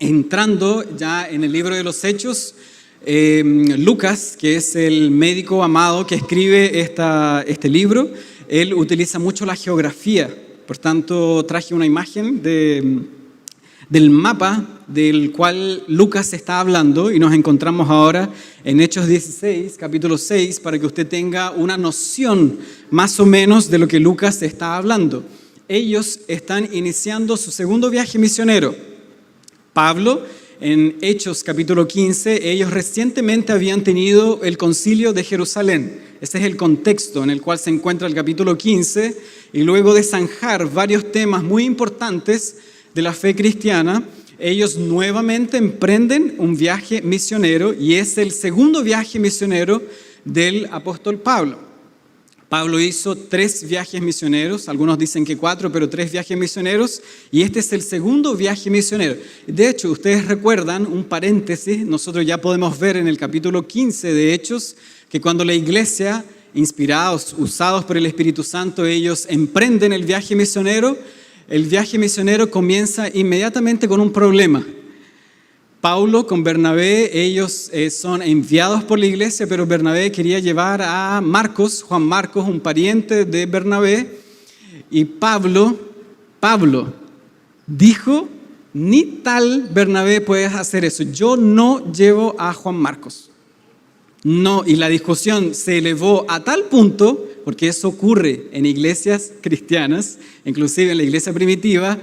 entrando ya en el libro de los Hechos, Lucas, que es el médico amado que escribe este libro, él utiliza mucho la geografía. Por tanto, traje una imagen del mapa del cual Lucas está hablando y nos encontramos ahora en Hechos 16, capítulo 6, para que usted tenga una noción más o menos de lo que Lucas está hablando. Ellos están iniciando su segundo viaje misionero. Pablo, en Hechos capítulo 15, ellos recientemente habían tenido el concilio de Jerusalén. Este es el contexto en el cual se encuentra el capítulo 15, y luego de zanjar varios temas muy importantes de la fe cristiana, ellos nuevamente emprenden un viaje misionero, y es el segundo viaje misionero del apóstol Pablo. Pablo hizo 3 viajes misioneros, algunos dicen que 4, pero 3 viajes misioneros, y este es el segundo viaje misionero. De hecho, ustedes recuerdan, un paréntesis, nosotros ya podemos ver en el capítulo 15 de Hechos, que cuando la iglesia, inspirados, usados por el Espíritu Santo, ellos emprenden el viaje misionero comienza inmediatamente con un problema. Paulo con Bernabé, ellos son enviados por la iglesia, pero Bernabé quería llevar a Marcos, Juan Marcos, un pariente de Bernabé, y Pablo dijo: ni tal Bernabé puedes hacer eso, yo no llevo a Juan Marcos. No, y la discusión se elevó a tal punto, porque eso ocurre en iglesias cristianas, inclusive en la iglesia primitiva,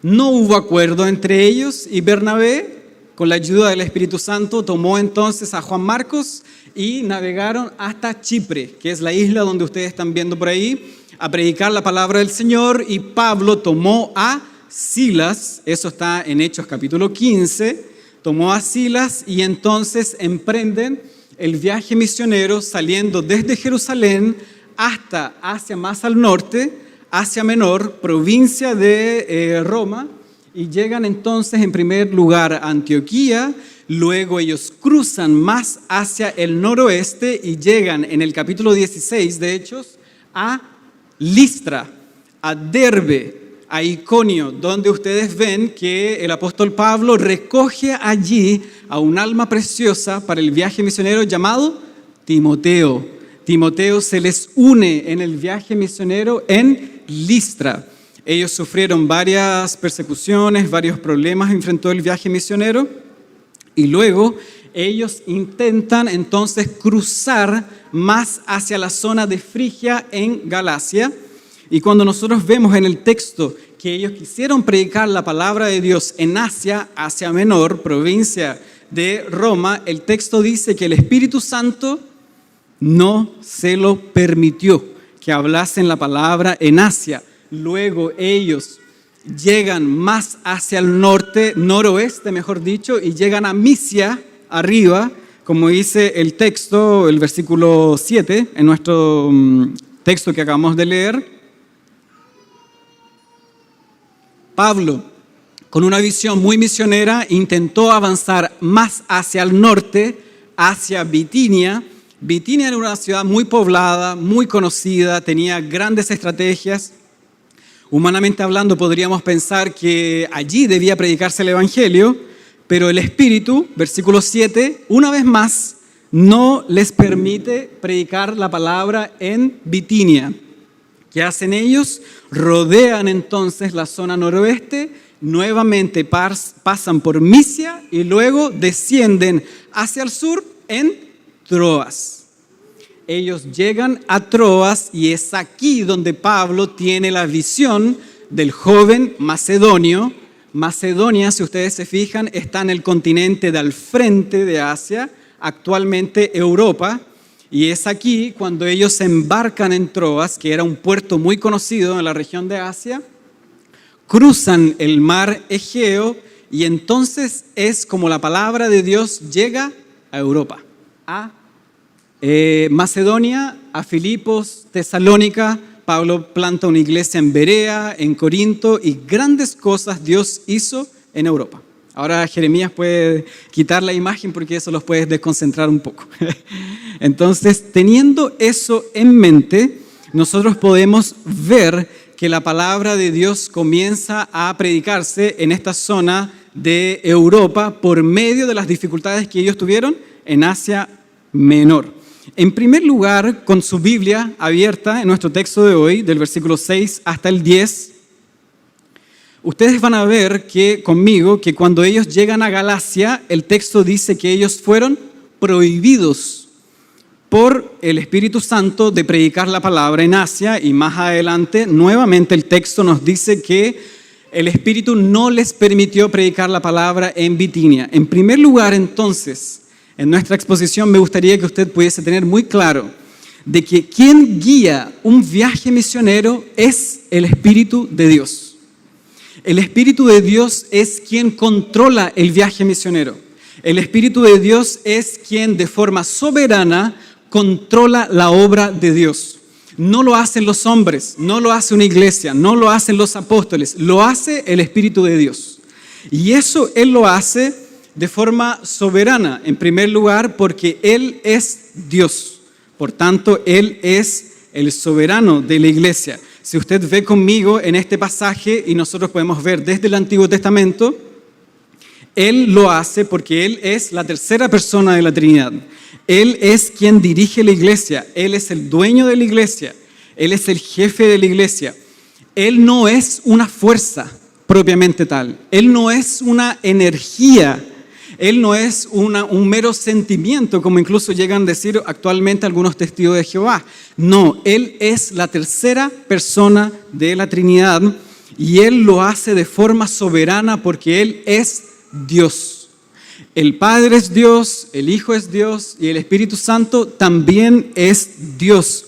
no hubo acuerdo entre ellos, y Bernabé, con la ayuda del Espíritu Santo, tomó entonces a Juan Marcos y navegaron hasta Chipre, que es la isla donde ustedes están viendo por ahí, a predicar la palabra del Señor. Y Pablo tomó a Silas, eso está en Hechos capítulo 15, tomó a Silas y entonces emprenden el viaje misionero saliendo desde Jerusalén hasta Asia más al norte, Asia Menor, provincia de Roma, y llegan entonces en primer lugar a Antioquía. Luego ellos cruzan más hacia el noroeste y llegan en el capítulo 16 de Hechos a Listra, a Derbe, a Iconio, donde ustedes ven que el apóstol Pablo recoge allí a un alma preciosa para el viaje misionero llamado Timoteo. Timoteo se les une en el viaje misionero en Listra. Ellos sufrieron varias persecuciones, varios problemas, enfrentó el viaje misionero, y luego ellos intentan entonces cruzar más hacia la zona de Frigia en Galacia. Y cuando nosotros vemos en el texto que ellos quisieron predicar la palabra de Dios en Asia, Asia Menor, provincia de Roma, el texto dice que el Espíritu Santo no se lo permitió que hablasen la palabra en Asia. Luego ellos llegan más hacia el norte, noroeste mejor dicho, y llegan a Misia, arriba, como dice el texto, el versículo 7, en nuestro texto que acabamos de leer. Pablo, con una visión muy misionera, intentó avanzar más hacia el norte, hacia Bitinia. Bitinia era una ciudad muy poblada, muy conocida, tenía grandes estrategias. Humanamente hablando, podríamos pensar que allí debía predicarse el Evangelio, pero el Espíritu, versículo 7, una vez más, no les permite predicar la palabra en Bitinia. ¿Qué hacen ellos? Rodean entonces la zona noroeste, nuevamente pasan por Misia y luego descienden hacia el sur en Troas. Ellos llegan a Troas y es aquí donde Pablo tiene la visión del joven macedonio. Macedonia, si ustedes se fijan, está en el continente de al frente de Asia, actualmente Europa. Y es aquí cuando ellos se embarcan en Troas, que era un puerto muy conocido en la región de Asia, cruzan el mar Egeo y entonces es como la palabra de Dios llega a Europa, a Macedonia, a Filipos, Tesalónica. Pablo planta una iglesia en Berea, en Corinto, y grandes cosas Dios hizo en Europa. Ahora Jeremías puede quitar la imagen porque eso los puede desconcentrar un poco. Entonces, teniendo eso en mente, nosotros podemos ver que la palabra de Dios comienza a predicarse en esta zona de Europa por medio de las dificultades que ellos tuvieron en Asia Menor. En primer lugar, con su Biblia abierta en nuestro texto de hoy, del versículo 6 hasta el 10, ustedes van a ver conmigo que cuando ellos llegan a Galacia, el texto dice que ellos fueron prohibidos por el Espíritu Santo de predicar la palabra en Asia, y más adelante nuevamente el texto nos dice que el Espíritu no les permitió predicar la palabra en Bitinia. En primer lugar, entonces, en nuestra exposición me gustaría que usted pudiese tener muy claro de que quien guía un viaje misionero es el Espíritu de Dios. El Espíritu de Dios es quien controla el viaje misionero. El Espíritu de Dios es quien de forma soberana controla la obra de Dios. No lo hacen los hombres, no lo hace una iglesia, no lo hacen los apóstoles, lo hace el Espíritu de Dios. Y eso Él lo hace de forma soberana, en primer lugar, porque Él es Dios. Por tanto, Él es el soberano de la iglesia. Si usted ve conmigo en este pasaje, y nosotros podemos ver desde el Antiguo Testamento, Él lo hace porque Él es la tercera persona de la Trinidad. Él es quien dirige la iglesia, Él es el dueño de la iglesia, Él es el jefe de la iglesia. Él no es una fuerza propiamente tal, Él no es una energía, Él no es un mero sentimiento, como incluso llegan a decir actualmente algunos testigos de Jehová. No, Él es la tercera persona de la Trinidad y Él lo hace de forma soberana porque Él es Dios. El Padre es Dios, el Hijo es Dios y el Espíritu Santo también es Dios.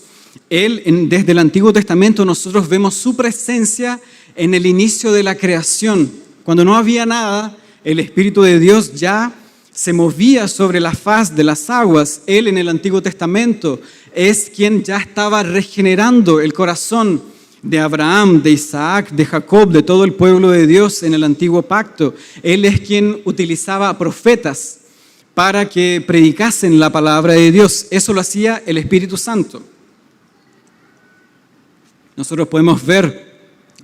Él, desde el Antiguo Testamento, nosotros vemos su presencia en el inicio de la creación. Cuando no había nada, el Espíritu de Dios ya se movía sobre la faz de las aguas. Él en el Antiguo Testamento es quien ya estaba regenerando el corazón de Abraham, de Isaac, de Jacob, de todo el pueblo de Dios en el Antiguo Pacto. Él es quien utilizaba a profetas para que predicasen la palabra de Dios. Eso lo hacía el Espíritu Santo. Nosotros podemos ver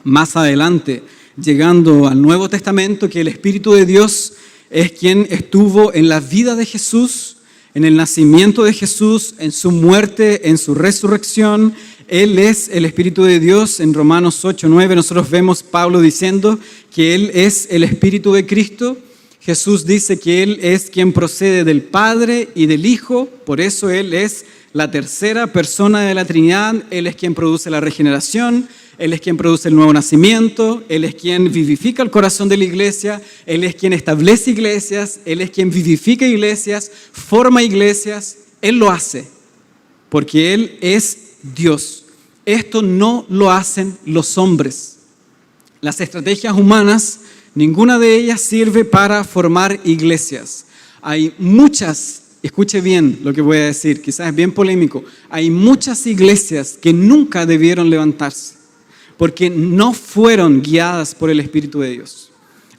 más adelante, llegando al Nuevo Testamento, que el Espíritu de Dios es quien estuvo en la vida de Jesús, en el nacimiento de Jesús, en su muerte, en su resurrección. Él es el Espíritu de Dios. En Romanos 8:9 nosotros vemos Pablo diciendo que Él es el Espíritu de Cristo. Jesús dice que Él es quien procede del Padre y del Hijo, por eso Él es la tercera persona de la Trinidad. Él es quien produce la regeneración, Él es quien produce el nuevo nacimiento, Él es quien vivifica el corazón de la iglesia, Él es quien establece iglesias, Él es quien vivifica iglesias, forma iglesias. Él lo hace porque Él es Dios. Esto no lo hacen los hombres. Las estrategias humanas, ninguna de ellas sirve para formar iglesias. Hay muchas, escuche bien lo que voy a decir, quizás es bien polémico, hay muchas iglesias que nunca debieron levantarse porque no fueron guiadas por el Espíritu de Dios.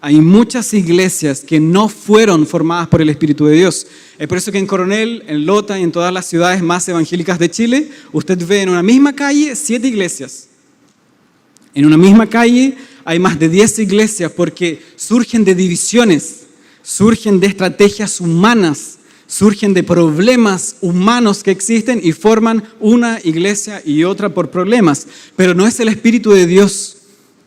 Hay muchas iglesias que no fueron formadas por el Espíritu de Dios. Es por eso que en Coronel, en Lota y en todas las ciudades más evangélicas de Chile, usted ve en una misma calle 7 iglesias. En una misma calle hay más de 10 iglesias porque surgen de divisiones, surgen de estrategias humanas, surgen de problemas humanos que existen y forman una iglesia y otra por problemas. Pero no es el Espíritu de Dios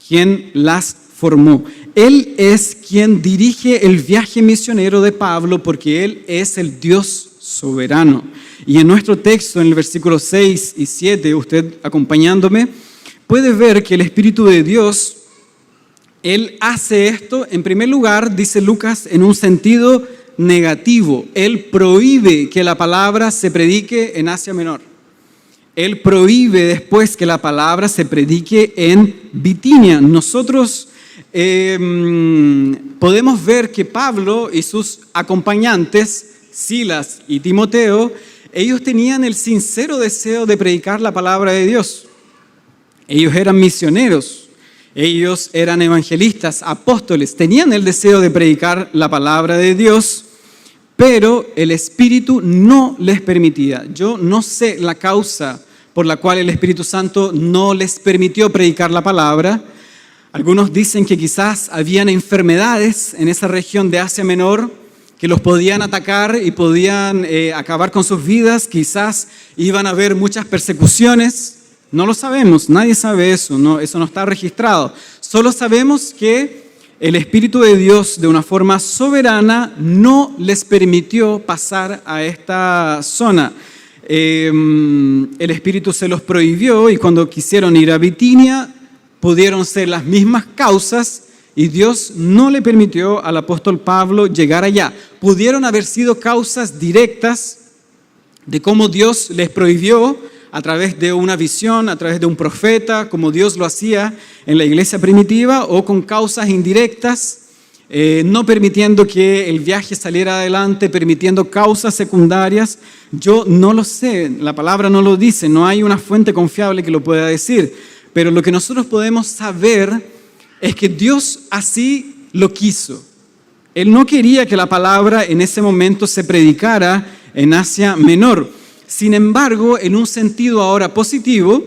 quien las formó. Él es quien dirige el viaje misionero de Pablo porque Él es el Dios soberano. Y en nuestro texto, en el versículo 6 y 7, usted acompañándome, puede ver que el Espíritu de Dios, Él hace esto, en primer lugar, dice Lucas, en un sentido negativo. Él prohíbe que la palabra se predique en Asia Menor. Él prohíbe después que la palabra se predique en Bitinia. Nosotros podemos ver que Pablo y sus acompañantes, Silas y Timoteo, ellos tenían el sincero deseo de predicar la palabra de Dios. Ellos eran misioneros, ellos eran evangelistas, apóstoles, tenían el deseo de predicar la palabra de Dios, pero el Espíritu no les permitía. Yo no sé la causa por la cual el Espíritu Santo no les permitió predicar la palabra. Algunos dicen que quizás habían enfermedades en esa región de Asia Menor que los podían atacar y podían acabar con sus vidas. Quizás iban a haber muchas persecuciones. No lo sabemos, nadie sabe eso, eso no está registrado. Solo sabemos que el Espíritu de Dios, de una forma soberana, no les permitió pasar a esta zona. El Espíritu se los prohibió y cuando quisieron ir a Bitinia, pudieron ser las mismas causas y Dios no le permitió al apóstol Pablo llegar allá. Pudieron haber sido causas directas de cómo Dios les prohibió a través de una visión, a través de un profeta, como Dios lo hacía en la iglesia primitiva, o con causas indirectas, no permitiendo que el viaje saliera adelante, permitiendo causas secundarias. Yo no lo sé, la palabra no lo dice, no hay una fuente confiable que lo pueda decir, pero lo que nosotros podemos saber es que Dios así lo quiso. Él no quería que la palabra en ese momento se predicara en Asia Menor. Sin embargo, en un sentido ahora positivo,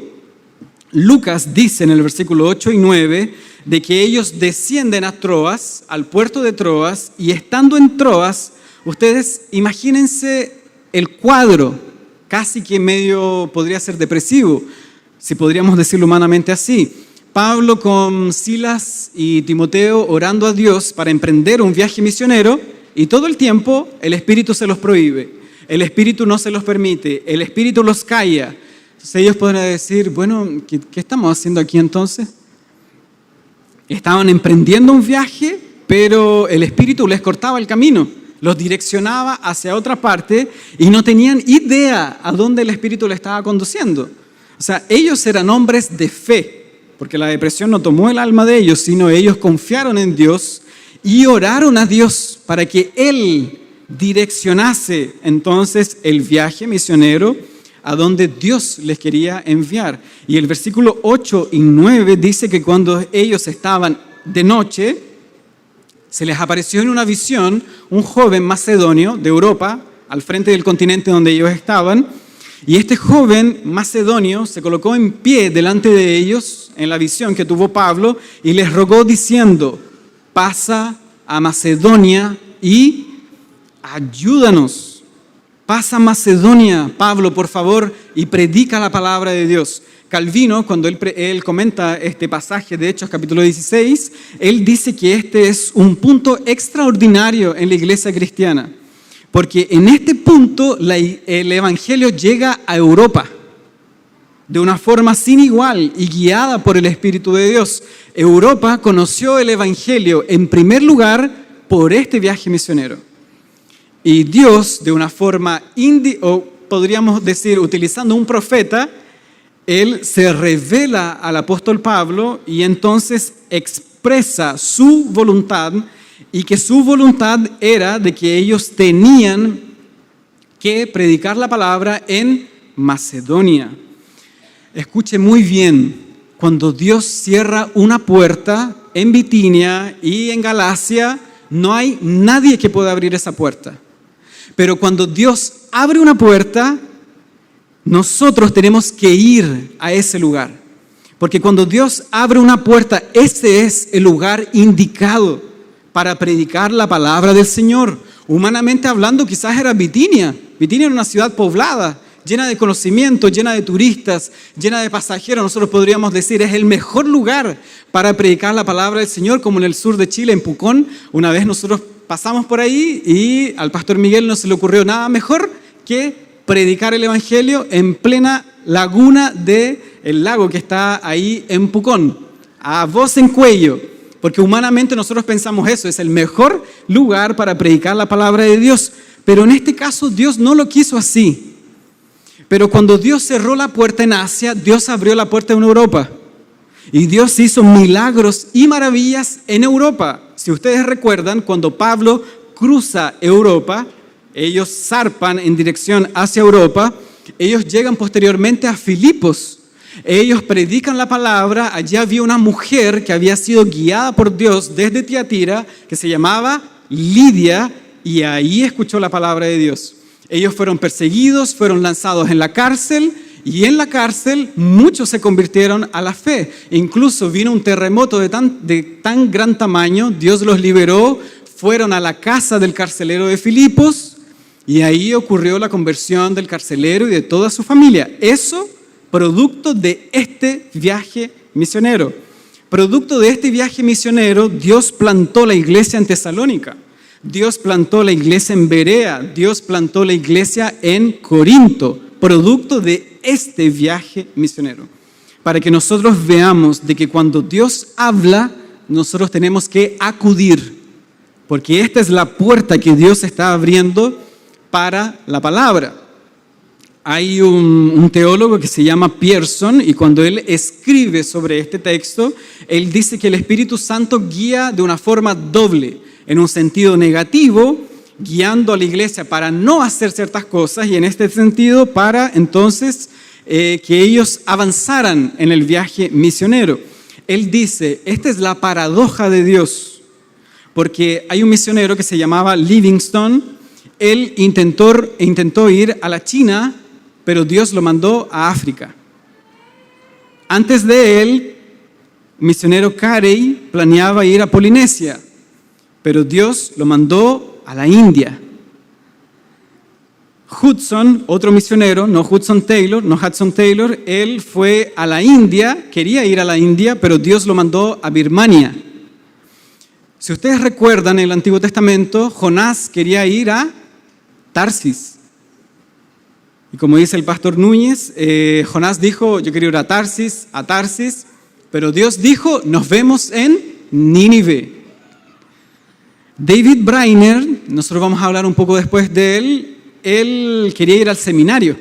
Lucas dice en el versículo 8 y 9 de que ellos descienden a Troas, al puerto de Troas, y estando en Troas, ustedes imagínense el cuadro, casi que medio podría ser depresivo, si podríamos decirlo humanamente así. Pablo con Silas y Timoteo orando a Dios para emprender un viaje misionero y todo el tiempo el Espíritu se los prohíbe. El Espíritu no se los permite, el Espíritu los calla. Entonces ellos podrán decir, bueno, ¿qué estamos haciendo aquí entonces? Estaban emprendiendo un viaje, pero el Espíritu les cortaba el camino, los direccionaba hacia otra parte y no tenían idea a dónde el Espíritu les estaba conduciendo. O sea, ellos eran hombres de fe, porque la depresión no tomó el alma de ellos, sino ellos confiaron en Dios y oraron a Dios para que Él direccionase entonces el viaje misionero a donde Dios les quería enviar. Y el versículo 8 y 9 dice que cuando ellos estaban de noche, se les apareció en una visión un joven macedonio de Europa, al frente del continente donde ellos estaban, y este joven macedonio se colocó en pie delante de ellos en la visión que tuvo Pablo y les rogó diciendo, pasa a Macedonia y ayúdanos. Pasa a Macedonia, Pablo, por favor, y predica la palabra de Dios. Calvino, cuando él comenta este pasaje de Hechos capítulo 16, él dice que este es un punto extraordinario en la iglesia cristiana, porque en este punto el evangelio llega a Europa de una forma sin igual y guiada por el Espíritu de Dios. Europa conoció el evangelio en primer lugar por este viaje misionero. Y Dios, de una forma, o podríamos decir, utilizando un profeta, Él se revela al apóstol Pablo y entonces expresa su voluntad, y que su voluntad era de que ellos tenían que predicar la palabra en Macedonia. Escuche muy bien, cuando Dios cierra una puerta en Bitinia y en Galacia, no hay nadie que pueda abrir esa puerta. Pero cuando Dios abre una puerta, nosotros tenemos que ir a ese lugar. Porque cuando Dios abre una puerta, ese es el lugar indicado para predicar la palabra del Señor. Humanamente hablando, quizás era Bitinia. Bitinia era una ciudad poblada, llena de conocimiento, llena de turistas, llena de pasajeros. Nosotros podríamos decir, es el mejor lugar para predicar la palabra del Señor, como en el sur de Chile, en Pucón. Una vez nosotros pasamos por ahí y al pastor Miguel no se le ocurrió nada mejor que predicar el evangelio en plena laguna del lago que está ahí en Pucón, a voz en cuello, porque humanamente nosotros pensamos eso, es el mejor lugar para predicar la palabra de Dios, pero en este caso Dios no lo quiso así. Pero cuando Dios cerró la puerta en Asia, Dios abrió la puerta en Europa. Y Dios hizo milagros y maravillas en Europa. Si ustedes recuerdan, cuando Pablo cruza Europa, ellos zarpan en dirección hacia Europa, ellos llegan posteriormente a Filipos. Ellos predican la palabra, allí había una mujer que había sido guiada por Dios desde Tiatira, que se llamaba Lidia, y ahí escuchó la palabra de Dios. Ellos fueron perseguidos, fueron lanzados en la cárcel, Y en la cárcel muchos se convirtieron a la fe. Incluso vino un terremoto de tan gran tamaño, Dios los liberó, fueron a la casa del carcelero de Filipos y ahí ocurrió la conversión del carcelero y de toda su familia. Eso producto de este viaje misionero. Producto de este viaje misionero, Dios plantó la iglesia en Tesalónica, Dios plantó la iglesia en Berea, Dios plantó la iglesia en Corinto, producto de este viaje misionero. Para que nosotros veamos de que cuando Dios habla, nosotros tenemos que acudir, porque esta es la puerta que Dios está abriendo para la palabra. Hay un teólogo que se llama Pearson y cuando él escribe sobre este texto, él dice que el Espíritu Santo guía de una forma doble, en un sentido negativo, guiando a la iglesia para no hacer ciertas cosas y en este sentido para entonces que ellos avanzaran en el viaje misionero. Él dice, esta es la paradoja de Dios, porque hay un misionero que se llamaba Livingstone, él intentó ir a la China, pero Dios lo mandó a África. Antes de él, el misionero Carey planeaba ir a Polinesia, pero Dios lo mandó a la India. Hudson, otro misionero, no Hudson Taylor, él fue a la India, quería ir a la India, pero Dios lo mandó a Birmania. Si ustedes recuerdan en el Antiguo Testamento, Jonás quería ir a Tarsis. Y como dice el pastor Núñez, Jonás dijo, yo quiero ir a Tarsis, pero Dios dijo, nos vemos en Nínive. David Brainerd, nosotros vamos a hablar un poco después de él quería ir al seminario,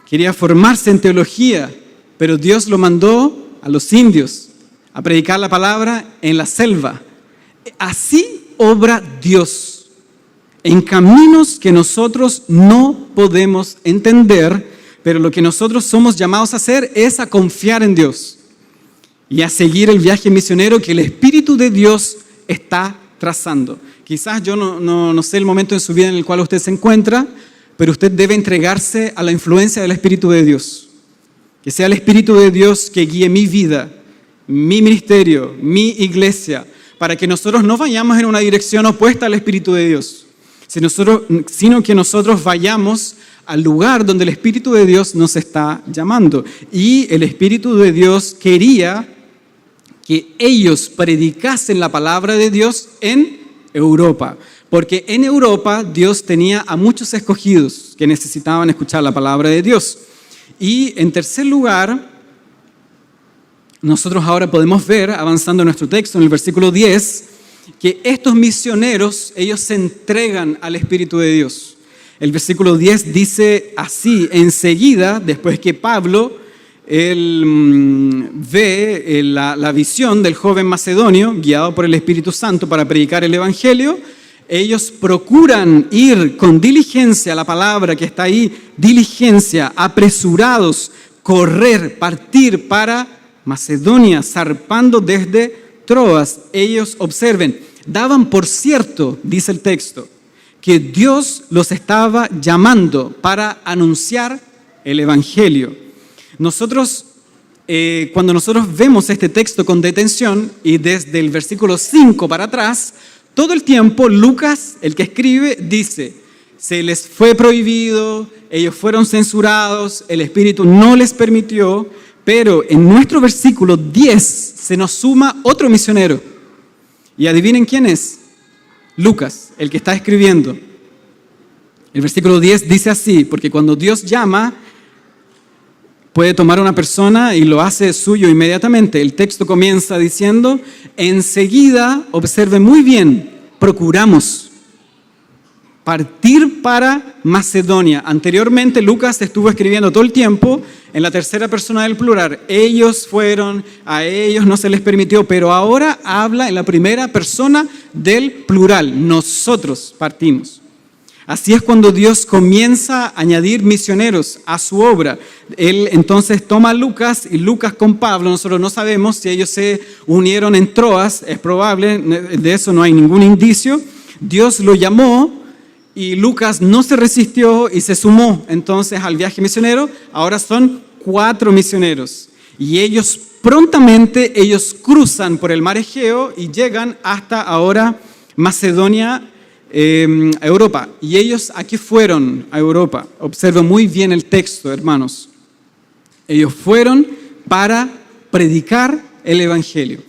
quería formarse en teología, pero Dios lo mandó a los indios a predicar la palabra en la selva. Así obra Dios en caminos que nosotros no podemos entender, pero lo que nosotros somos llamados a hacer es a confiar en Dios y a seguir el viaje misionero que el Espíritu de Dios está trazando. Quizás yo no sé el momento en su vida en el cual usted se encuentra, pero usted debe entregarse a la influencia del Espíritu de Dios. Que sea el Espíritu de Dios que guíe mi vida, mi ministerio, mi iglesia, para que nosotros no vayamos en una dirección opuesta al Espíritu de Dios, sino que nosotros vayamos al lugar donde el Espíritu de Dios nos está llamando. Y el Espíritu de Dios quería que ellos predicasen la palabra de Dios en Europa, porque en Europa Dios tenía a muchos escogidos que necesitaban escuchar la palabra de Dios. Y en tercer lugar, nosotros ahora podemos ver, avanzando en nuestro texto, en el versículo 10, que estos misioneros, ellos se entregan al Espíritu de Dios. El versículo 10 dice así, enseguida, después que Pablo él ve la visión del joven macedonio, guiado por el Espíritu Santo para predicar el Evangelio, ellos procuran ir con diligencia, la palabra que está ahí, diligencia, apresurados, correr, partir para Macedonia, zarpando desde Troas. Ellos observen, daban por cierto, dice el texto, que Dios los estaba llamando para anunciar el Evangelio. Nosotros, cuando nosotros vemos este texto con detención y desde el versículo 5 para atrás, todo el tiempo Lucas, el que escribe, dice, se les fue prohibido, ellos fueron censurados, el Espíritu no les permitió, pero en nuestro versículo 10 se nos suma otro misionero. Y adivinen quién es, Lucas, el que está escribiendo. El versículo 10 dice así, porque cuando Dios llama, puede tomar a una persona y lo hace suyo inmediatamente. El texto comienza diciendo, enseguida, observe muy bien, procuramos partir para Macedonia. Anteriormente Lucas estuvo escribiendo todo el tiempo en la tercera persona del plural. Ellos fueron, a ellos no se les permitió, pero ahora habla en la primera persona del plural. Nosotros partimos. Así es cuando Dios comienza a añadir misioneros a su obra. Él entonces toma a Lucas y Lucas con Pablo. Nosotros no sabemos si ellos se unieron en Troas, es probable, de eso no hay ningún indicio. Dios lo llamó y Lucas no se resistió y se sumó entonces al viaje misionero. Ahora son 4 misioneros y ellos prontamente cruzan por el mar Egeo y llegan hasta ahora Macedonia, Europa. Y ellos aquí fueron a Europa. Observen muy bien el texto, hermanos. Ellos fueron para predicar el Evangelio.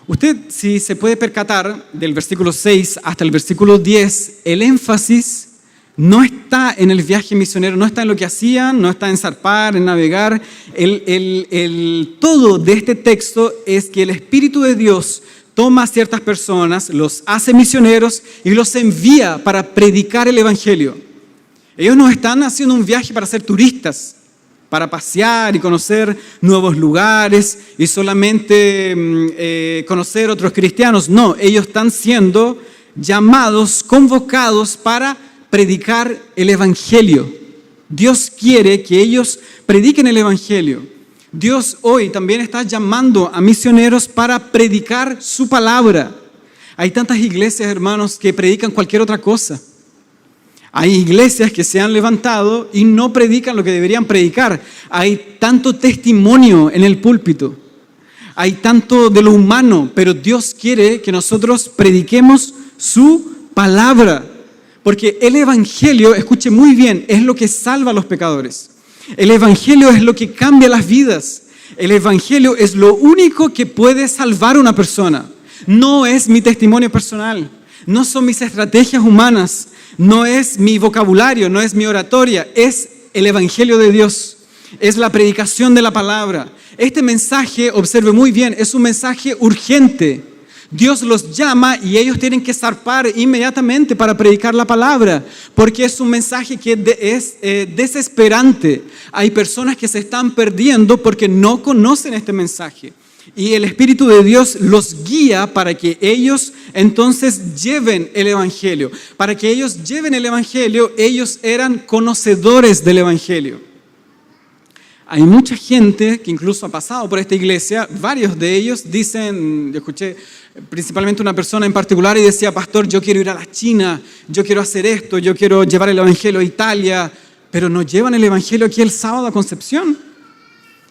Usted, si se puede percatar, del versículo 6 hasta el versículo 10, el énfasis no está en el viaje misionero, no está en lo que hacían, no está en zarpar, en navegar. El todo de este texto es que el Espíritu de Dios toma a ciertas personas, los hace misioneros y los envía para predicar el Evangelio. Ellos no están haciendo un viaje para ser turistas, para pasear y conocer nuevos lugares y solamente conocer otros cristianos. No, ellos están siendo llamados, convocados para predicar el Evangelio. Dios quiere que ellos prediquen el Evangelio. Dios hoy también está llamando a misioneros para predicar su palabra. Hay tantas iglesias, hermanos, que predican cualquier otra cosa. Hay iglesias que se han levantado y no predican lo que deberían predicar. Hay tanto testimonio en el púlpito. Hay tanto de lo humano, pero Dios quiere que nosotros prediquemos su palabra. Porque el Evangelio, escuche muy bien, es lo que salva a los pecadores. El Evangelio es lo que cambia las vidas. El Evangelio es lo único que puede salvar a una persona. No es mi testimonio personal, no son mis estrategias humanas, no es mi vocabulario, no es mi oratoria, es el Evangelio de Dios, es la predicación de la palabra. Este mensaje, observe muy bien, es un mensaje urgente. Dios los llama y ellos tienen que zarpar inmediatamente para predicar la palabra, porque es un mensaje que es desesperante. Hay personas que se están perdiendo porque no conocen este mensaje. Y el Espíritu de Dios los guía para que ellos entonces lleven el Evangelio. Para que ellos lleven el Evangelio, ellos eran conocedores del Evangelio. Hay mucha gente que incluso ha pasado por esta iglesia, varios de ellos dicen, yo escuché principalmente una persona en particular y decía, pastor, yo quiero ir a la China, yo quiero hacer esto, yo quiero llevar el Evangelio a Italia, pero no llevan el Evangelio aquí el sábado a Concepción.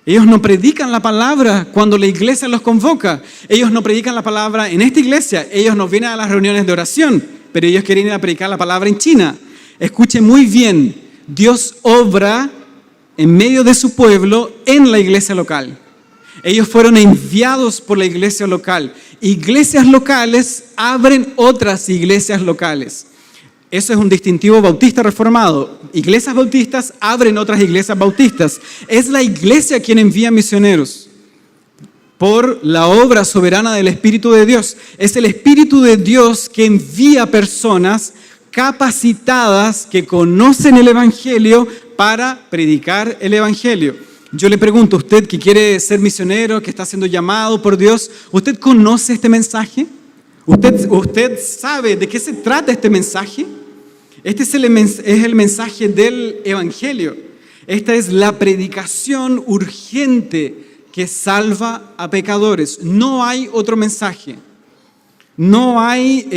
Ellos no predican la palabra cuando la iglesia los convoca. Ellos no predican la palabra en esta iglesia. Ellos no vienen a las reuniones de oración, pero ellos quieren ir a predicar la palabra en China. Escuchen muy bien, Dios obra en medio de su pueblo en la iglesia local. Ellos fueron enviados por la iglesia local. Iglesias locales abren otras iglesias locales. Eso es un distintivo bautista reformado. Iglesias bautistas abren otras iglesias bautistas. Es la iglesia quien envía misioneros por la obra soberana del Espíritu de Dios. Es el Espíritu de Dios que envía personas capacitadas que conocen el Evangelio para predicar el Evangelio. Yo le pregunto, usted que quiere ser misionero, que está siendo llamado por Dios, ¿usted conoce este mensaje? ¿Usted sabe de qué se trata este mensaje? Este es el mensaje del Evangelio. Esta es la predicación urgente que salva a pecadores. No hay otro mensaje. No hay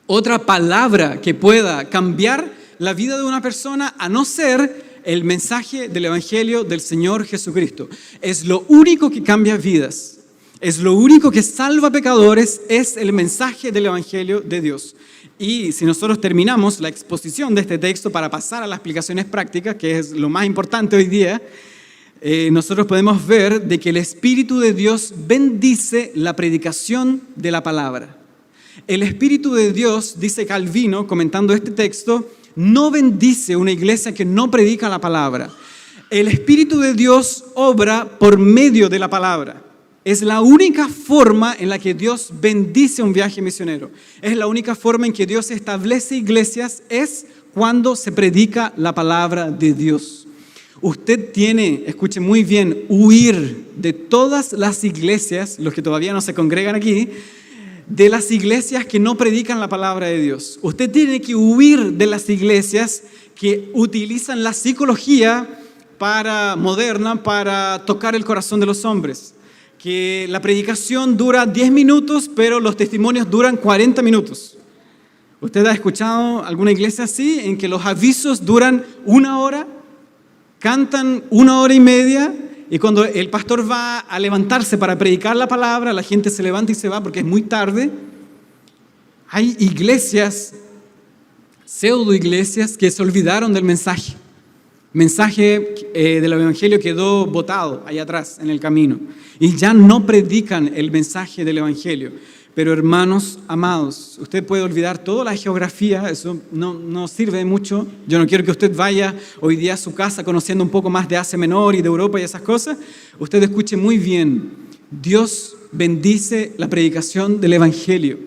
otra palabra que pueda cambiar la vida de una persona a no ser el mensaje del Evangelio del Señor Jesucristo. Es lo único que cambia vidas. Es lo único que salva pecadores, es el mensaje del Evangelio de Dios. Y si nosotros terminamos la exposición de este texto para pasar a las aplicaciones prácticas, que es lo más importante hoy día, nosotros podemos ver de que el Espíritu de Dios bendice la predicación de la palabra. El Espíritu de Dios, dice Calvino, comentando este texto, no bendice una iglesia que no predica la palabra. El Espíritu de Dios obra por medio de la palabra. Es la única forma en la que Dios bendice un viaje misionero. Es la única forma en que Dios establece iglesias, es cuando se predica la palabra de Dios. Usted tiene, escuche muy bien, huir de todas las iglesias, los que todavía no se congregan aquí, de las iglesias que no predican la palabra de Dios. Usted tiene que huir de las iglesias que utilizan la psicología moderna para tocar el corazón de los hombres. Que la predicación dura 10 minutos, pero los testimonios duran 40 minutos. ¿Usted ha escuchado alguna iglesia así, en que los avisos duran 1 hora, cantan 1 hora y media, y cuando el pastor va a levantarse para predicar la palabra, la gente se levanta y se va porque es muy tarde? Hay iglesias, pseudo iglesias, que se olvidaron del mensaje. El mensaje del evangelio quedó botado allá atrás en el camino y ya no predican el mensaje del evangelio. Pero hermanos amados, usted puede olvidar toda la geografía, eso no sirve de mucho. Yo no quiero que usted vaya hoy día a su casa conociendo un poco más de Asia Menor y de Europa y esas cosas. Usted escuche muy bien, Dios bendice la predicación del evangelio.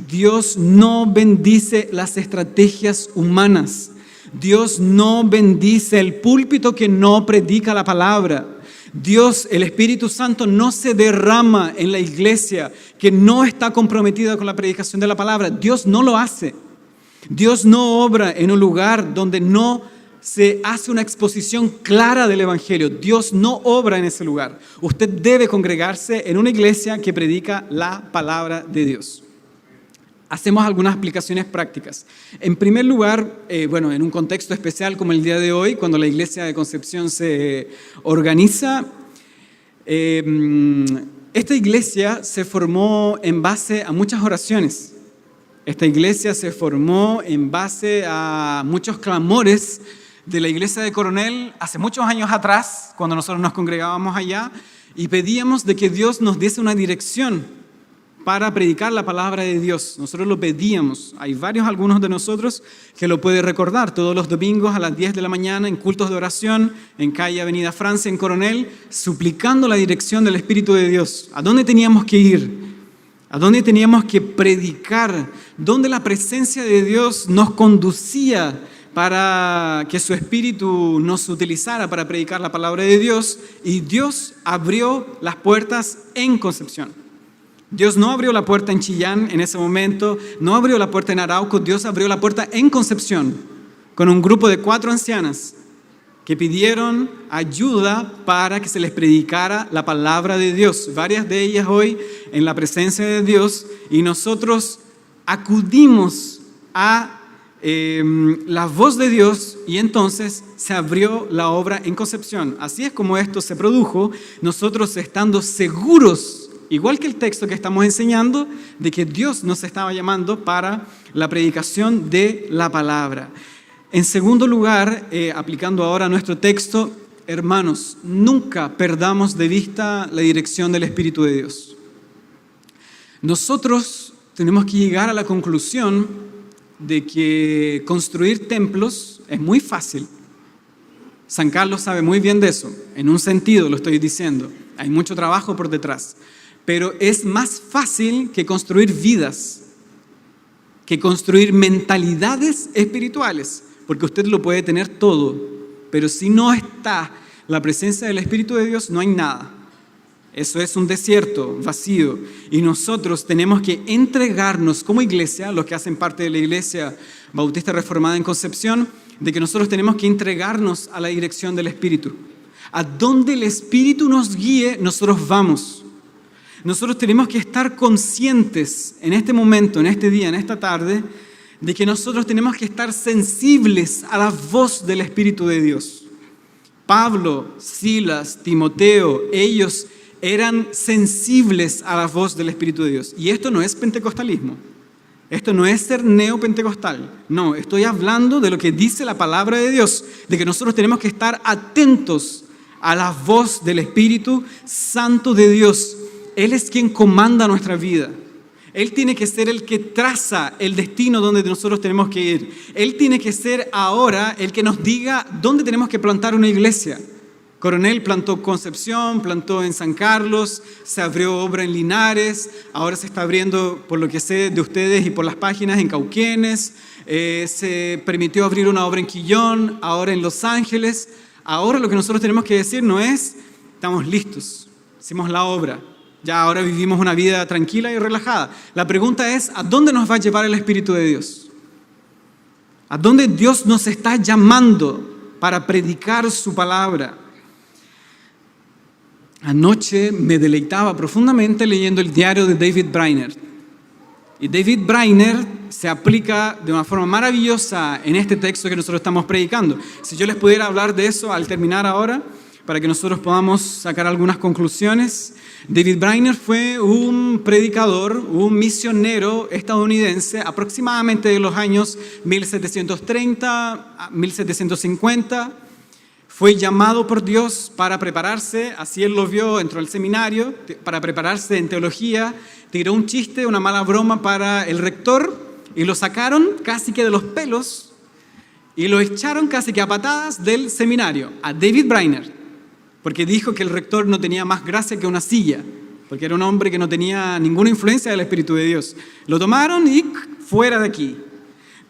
Dios no bendice las estrategias humanas. Dios no bendice el púlpito que no predica la palabra. Dios, el Espíritu Santo, no se derrama en la iglesia que no está comprometida con la predicación de la palabra. Dios no lo hace. Dios no obra en un lugar donde no se hace una exposición clara del evangelio. Dios no obra en ese lugar. Usted debe congregarse en una iglesia que predica la palabra de Dios. Hacemos algunas aplicaciones prácticas. En primer lugar, en un contexto especial como el día de hoy, cuando la iglesia de Concepción se organiza, esta iglesia se formó en base a muchas oraciones. Esta iglesia se formó en base a muchos clamores de la iglesia de Coronel hace muchos años atrás, cuando nosotros nos congregábamos allá, y pedíamos de que Dios nos diese una dirección para predicar la palabra de Dios. Nosotros lo pedíamos. Hay algunos de nosotros que lo pueden recordar. Todos los domingos a las 10 de la mañana en cultos de oración en calle Avenida Francia, en Coronel, suplicando la dirección del Espíritu de Dios. ¿A dónde teníamos que ir? ¿A dónde teníamos que predicar? ¿Dónde la presencia de Dios nos conducía para que su Espíritu nos utilizara para predicar la palabra de Dios? Y Dios abrió las puertas en Concepción. Dios no abrió la puerta en Chillán en ese momento, no abrió la puerta en Arauco, Dios abrió la puerta en Concepción, con un grupo de 4 ancianas que pidieron ayuda para que se les predicara la palabra de Dios. Varias de ellas hoy en la presencia de Dios, y nosotros acudimos a la voz de Dios, y entonces se abrió la obra en Concepción. Así es como esto se produjo, nosotros estando seguros, igual que el texto que estamos enseñando, de que Dios nos estaba llamando para la predicación de la palabra. En segundo lugar, aplicando ahora nuestro texto, hermanos, nunca perdamos de vista la dirección del Espíritu de Dios. Nosotros tenemos que llegar a la conclusión de que construir templos es muy fácil. San Carlos sabe muy bien de eso, en un sentido lo estoy diciendo. Hay mucho trabajo por detrás. Pero es más fácil que construir vidas, que construir mentalidades espirituales, porque usted lo puede tener todo, pero si no está la presencia del Espíritu de Dios, no hay nada. Eso es un desierto vacío, y nosotros tenemos que entregarnos como iglesia, los que hacen parte de la Iglesia Bautista Reformada en Concepción, de que nosotros tenemos que entregarnos a la dirección del Espíritu. A donde el Espíritu nos guíe, nosotros vamos. Nosotros tenemos que estar conscientes en este momento, en este día, en esta tarde, de que nosotros tenemos que estar sensibles a la voz del Espíritu de Dios. Pablo, Silas, Timoteo, ellos eran sensibles a la voz del Espíritu de Dios. Y esto no es pentecostalismo. Esto no es ser neopentecostal. No, estoy hablando de lo que dice la palabra de Dios, de que nosotros tenemos que estar atentos a la voz del Espíritu Santo de Dios. Él es quien comanda nuestra vida. Él tiene que ser el que traza el destino donde nosotros tenemos que ir. Él tiene que ser ahora el que nos diga dónde tenemos que plantar una iglesia. Coronel plantó Concepción, plantó en San Carlos, se abrió obra en Linares, ahora se está abriendo, por lo que sé de ustedes y por las páginas, en Cauquenes, se permitió abrir una obra en Quillón, ahora en Los Ángeles. Ahora lo que nosotros tenemos que decir no es, estamos listos, hicimos la obra. Ya ahora vivimos una vida tranquila y relajada. La pregunta es, ¿a dónde nos va a llevar el Espíritu de Dios? ¿A dónde Dios nos está llamando para predicar su palabra? Anoche me deleitaba profundamente leyendo el diario de David Brainerd. Y David Brainer se aplica de una forma maravillosa en este texto que nosotros estamos predicando. Si yo les pudiera hablar de eso al terminar ahora, para que nosotros podamos sacar algunas conclusiones. David Brainer fue un predicador, un misionero estadounidense, aproximadamente de los años 1730 a 1750. Fue llamado por Dios para prepararse, así él lo vio, entró al seminario, para prepararse en teología, tiró un chiste, una mala broma para el rector y lo sacaron casi que de los pelos y lo echaron casi que a patadas del seminario, a David Brainer, porque dijo que el rector no tenía más gracia que una silla, porque era un hombre que no tenía ninguna influencia del Espíritu de Dios. Lo tomaron y fuera de aquí.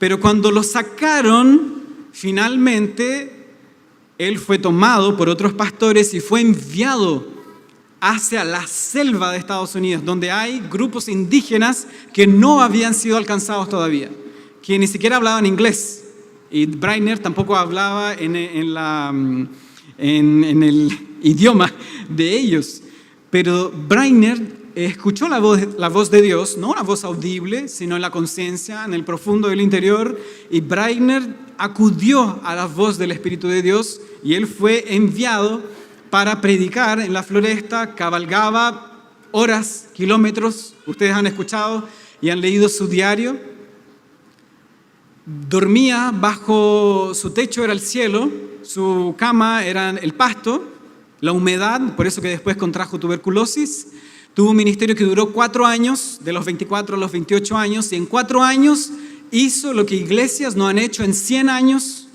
Pero cuando lo sacaron, finalmente él fue tomado por otros pastores y fue enviado hacia la selva de Estados Unidos, donde hay grupos indígenas que no habían sido alcanzados todavía, que ni siquiera hablaban inglés. Y Brainer tampoco hablaba en el idioma de ellos. Pero Brainer escuchó la voz de Dios, no una voz audible, sino en la conciencia, en el profundo del interior, y Brainer acudió a la voz del Espíritu de Dios y él fue enviado para predicar en la floresta, cabalgaba horas, kilómetros, ustedes han escuchado y han leído su diario, dormía bajo su techo era el cielo, su cama era el pasto, la humedad, por eso que después contrajo tuberculosis. Tuvo un ministerio que duró 4 años, de los 24 a los 28 años, y en 4 años hizo lo que iglesias no han hecho en 100 años.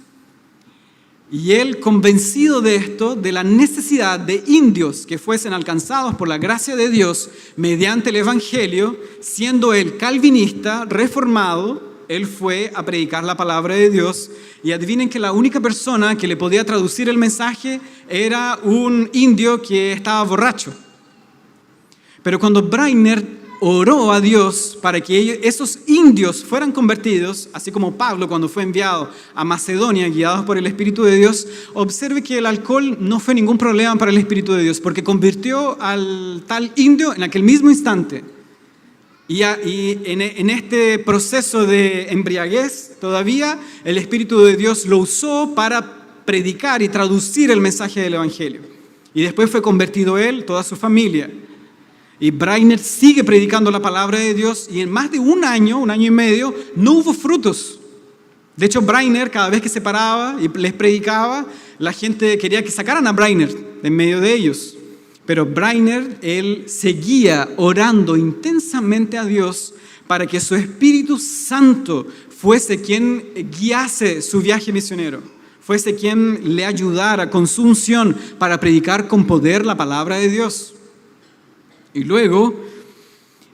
Y él, convencido de esto, de la necesidad de indios que fuesen alcanzados por la gracia de Dios mediante el Evangelio, siendo él calvinista, reformado, él fue a predicar la palabra de Dios. Y adivinen que la única persona que le podía traducir el mensaje era un indio que estaba borracho. Pero cuando Brainer oró a Dios para que esos indios fueran convertidos, así como Pablo cuando fue enviado a Macedonia guiados por el Espíritu de Dios, observe que el alcohol no fue ningún problema para el Espíritu de Dios, porque convirtió al tal indio en aquel mismo instante. Y en este proceso de embriaguez todavía el Espíritu de Dios lo usó para predicar y traducir el mensaje del Evangelio. Y después fue convertido él, toda su familia. Y Brainer sigue predicando la palabra de Dios y en más de un año y medio, no hubo frutos. De hecho, Brainer, cada vez que se paraba y les predicaba, la gente quería que sacaran a Brainer de en medio de ellos. Pero Brainer, él seguía orando intensamente a Dios para que su Espíritu Santo fuese quien guiase su viaje misionero, fuese quien le ayudara con su unción para predicar con poder la palabra de Dios. Y luego,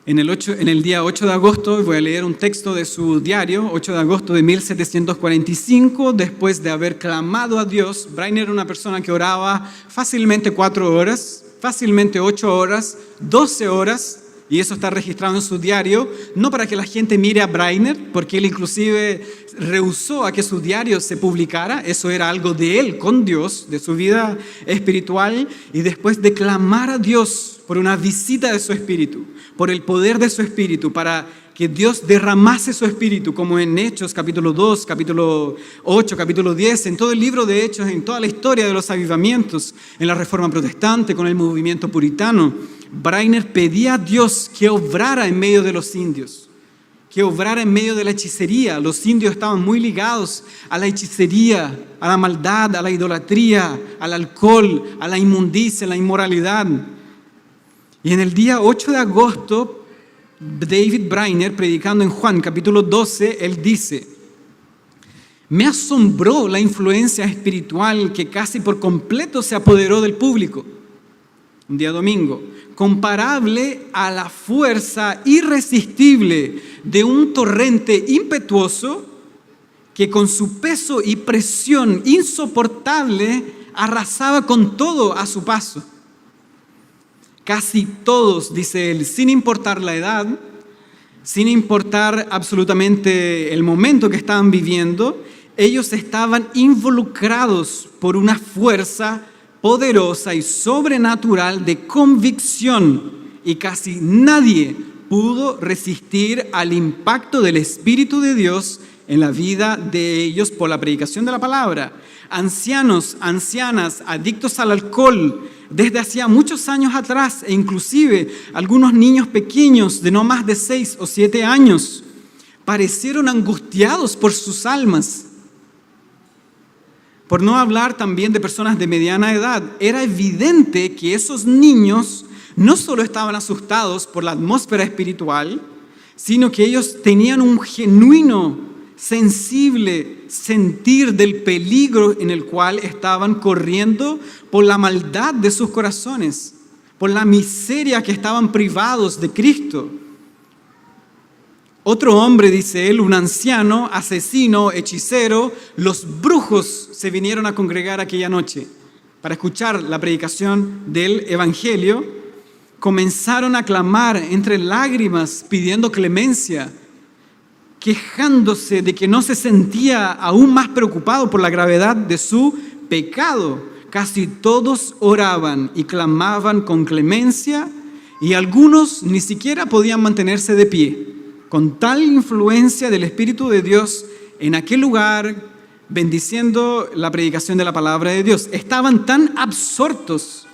en el día 8 de agosto, voy a leer un texto de su diario, 8 de agosto de 1745, después de haber clamado a Dios. Brainer era una persona que oraba fácilmente 4 horas, fácilmente 8 horas, 12 horas, y eso está registrado en su diario, no para que la gente mire a Brainer, porque él inclusive rehusó a que su diario se publicara, eso era algo de él con Dios, de su vida espiritual, y después de clamar a Dios por una visita de su espíritu, por el poder de su espíritu, para que Dios derramase su espíritu, como en Hechos capítulo 2, capítulo 8, capítulo 10, en todo el libro de Hechos, en toda la historia de los avivamientos, en la Reforma Protestante, con el movimiento puritano. Brainer pedía a Dios que obrara en medio de los indios, que obrara en medio de la hechicería. Los indios estaban muy ligados a la hechicería, a la maldad, a la idolatría, al alcohol, a la inmundicia, a la inmoralidad. Y en el día 8 de agosto, David Brainer, predicando en Juan capítulo 12, él dice: me asombró la influencia espiritual que casi por completo se apoderó del público. Un día domingo, comparable a la fuerza irresistible de un torrente impetuoso que con su peso y presión insoportable arrasaba con todo a su paso. Casi todos, dice él, sin importar la edad, sin importar absolutamente el momento que estaban viviendo, ellos estaban involucrados por una fuerza poderosa y sobrenatural de convicción, y casi nadie pudo resistir al impacto del Espíritu de Dios en la vida de ellos por la predicación de la palabra. Ancianos, ancianas, adictos al alcohol, desde hacía muchos años atrás, e inclusive algunos niños pequeños de no más de 6 o 7 años, parecieron angustiados por sus almas. Por no hablar también de personas de mediana edad, era evidente que esos niños no solo estaban asustados por la atmósfera espiritual, sino que ellos tenían un genuino, sensible sentir del peligro en el cual estaban corriendo por la maldad de sus corazones, por la miseria que estaban privados de Cristo. Otro hombre, dice él, un anciano, asesino, hechicero, los brujos se vinieron a congregar aquella noche para escuchar la predicación del Evangelio. Comenzaron a clamar entre lágrimas, pidiendo clemencia, quejándose de que no se sentía aún más preocupado por la gravedad de su pecado. Casi todos oraban y clamaban con clemencia y algunos ni siquiera podían mantenerse de pie. Con tal influencia del Espíritu de Dios en aquel lugar, bendiciendo la predicación de la palabra de Dios. Estaban tan absortos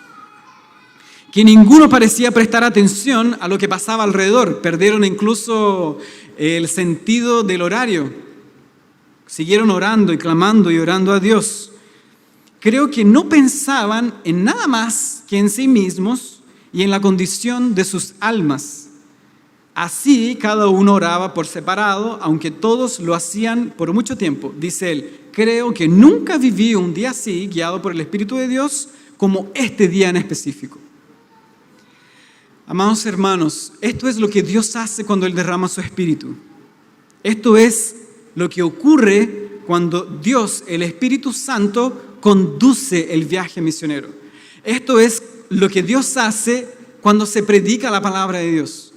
que ninguno parecía prestar atención a lo que pasaba alrededor. Perdieron incluso el sentido del horario. Siguieron orando y clamando y orando a Dios. Creo que no pensaban en nada más que en sí mismos y en la condición de sus almas. Así cada uno oraba por separado, aunque todos lo hacían por mucho tiempo. Dice él, creo que nunca viví un día así, guiado por el Espíritu de Dios, como este día en específico. Amados hermanos, esto es lo que Dios hace cuando Él derrama su Espíritu. Esto es lo que ocurre cuando Dios, el Espíritu Santo, conduce el viaje misionero. Esto es lo que Dios hace cuando se predica la palabra de Dios.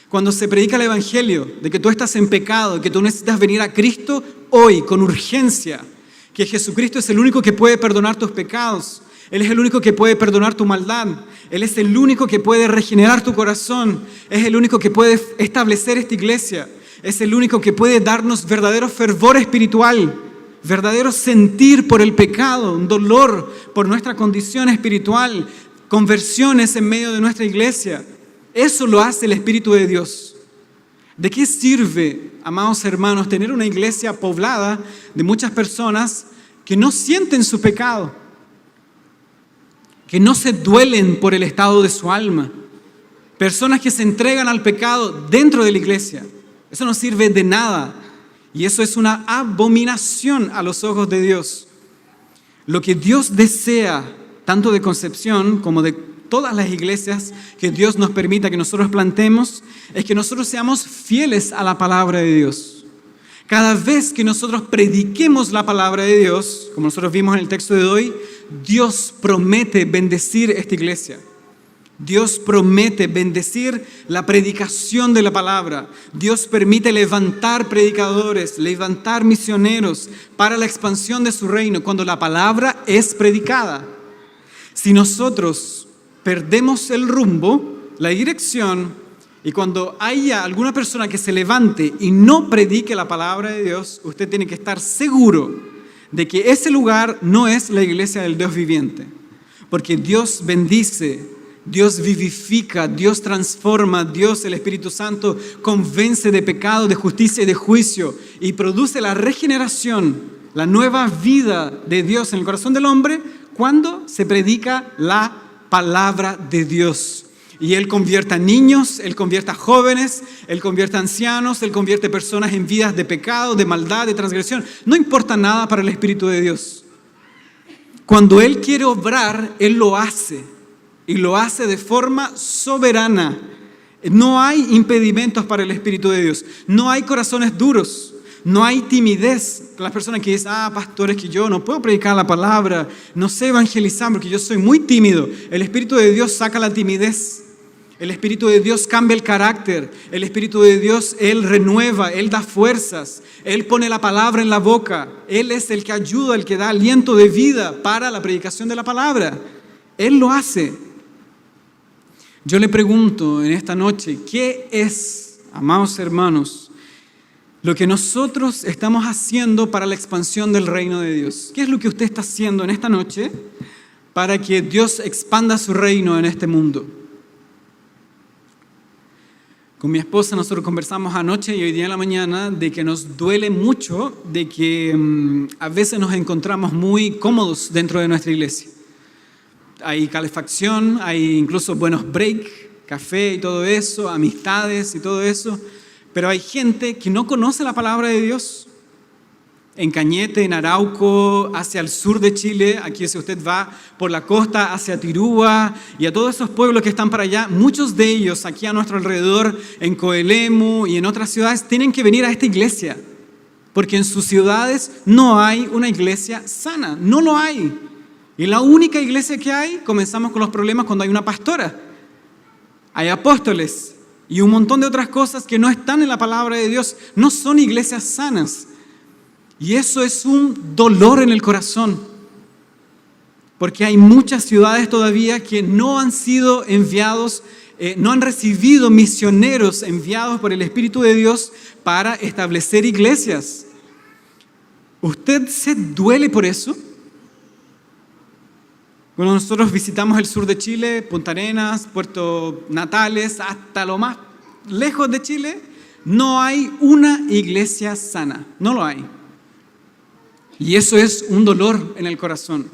Cuando se predica el Evangelio, de que tú estás en pecado, que tú necesitas venir a Cristo hoy con urgencia, que Jesucristo es el único que puede perdonar tus pecados, Él es el único que puede perdonar tu maldad, Él es el único que puede regenerar tu corazón, es el único que puede establecer esta iglesia, es el único que puede darnos verdadero fervor espiritual, verdadero sentir por el pecado, un dolor por nuestra condición espiritual, conversiones en medio de nuestra iglesia. Eso lo hace el Espíritu de Dios. ¿De qué sirve, amados hermanos, tener una iglesia poblada de muchas personas que no sienten su pecado, que no se duelen por el estado de su alma? Personas que se entregan al pecado dentro de la iglesia. Eso no sirve de nada. Y eso es una abominación a los ojos de Dios. Lo que Dios desea, tanto de Concepción como de todas las iglesias que Dios nos permita que nosotros plantemos, es que nosotros seamos fieles a la palabra de Dios. Cada vez que nosotros prediquemos la palabra de Dios, como nosotros vimos en el texto de hoy, Dios promete bendecir esta iglesia. Dios promete bendecir la predicación de la palabra. Dios permite levantar predicadores, levantar misioneros para la expansión de su reino cuando la palabra es predicada. Si nosotros perdemos el rumbo, la dirección, y cuando haya alguna persona que se levante y no predique la palabra de Dios, usted tiene que estar seguro de que ese lugar no es la iglesia del Dios viviente. Porque Dios bendice, Dios vivifica, Dios transforma, Dios, el Espíritu Santo, convence de pecado, de justicia y de juicio y produce la regeneración, la nueva vida de Dios en el corazón del hombre cuando se predica la palabra de Dios. Y Él convierte a niños, Él convierte a jóvenes, Él convierte a ancianos, Él convierte a personas en vidas de pecado, de maldad, de transgresión. No importa nada para el Espíritu de Dios. Cuando Él quiere obrar, Él lo hace. Y lo hace de forma soberana. No hay impedimentos para el Espíritu de Dios. No hay corazones duros. No hay timidez. Las personas que dicen, pastor, es que yo no puedo predicar la palabra, no sé evangelizar porque yo soy muy tímido. El Espíritu de Dios saca la timidez. El Espíritu de Dios cambia el carácter. El Espíritu de Dios, Él renueva, Él da fuerzas. Él pone la palabra en la boca. Él es el que ayuda, el que da aliento de vida para la predicación de la palabra. Él lo hace. Yo le pregunto en esta noche, ¿qué es, amados hermanos, lo que nosotros estamos haciendo para la expansión del reino de Dios? ¿Qué es lo que usted está haciendo en esta noche para que Dios expanda su reino en este mundo? Con mi esposa nosotros conversamos anoche y hoy día en la mañana de que nos duele mucho de que a veces nos encontramos muy cómodos dentro de nuestra iglesia. Hay calefacción, hay incluso buenos breaks, café y todo eso, amistades y todo eso, pero hay gente que no conoce la palabra de Dios. En Cañete, en Arauco, hacia el sur de Chile, aquí si usted va por la costa hacia Tirúa y a todos esos pueblos que están para allá, muchos de ellos aquí a nuestro alrededor, en Coelemu y en otras ciudades, tienen que venir a esta iglesia, porque en sus ciudades no hay una iglesia sana, no lo hay. Y la única iglesia que hay, comenzamos con los problemas cuando hay una pastora. Hay apóstoles y un montón de otras cosas que no están en la palabra de Dios. No son iglesias sanas. Y eso es un dolor en el corazón. Porque hay muchas ciudades todavía que no han sido enviados, no han recibido misioneros enviados por el Espíritu de Dios para establecer iglesias. ¿Usted se duele por eso? Cuando nosotros visitamos el sur de Chile, Punta Arenas, Puerto Natales, hasta lo más lejos de Chile, no hay una iglesia sana, no lo hay. Y eso es un dolor en el corazón.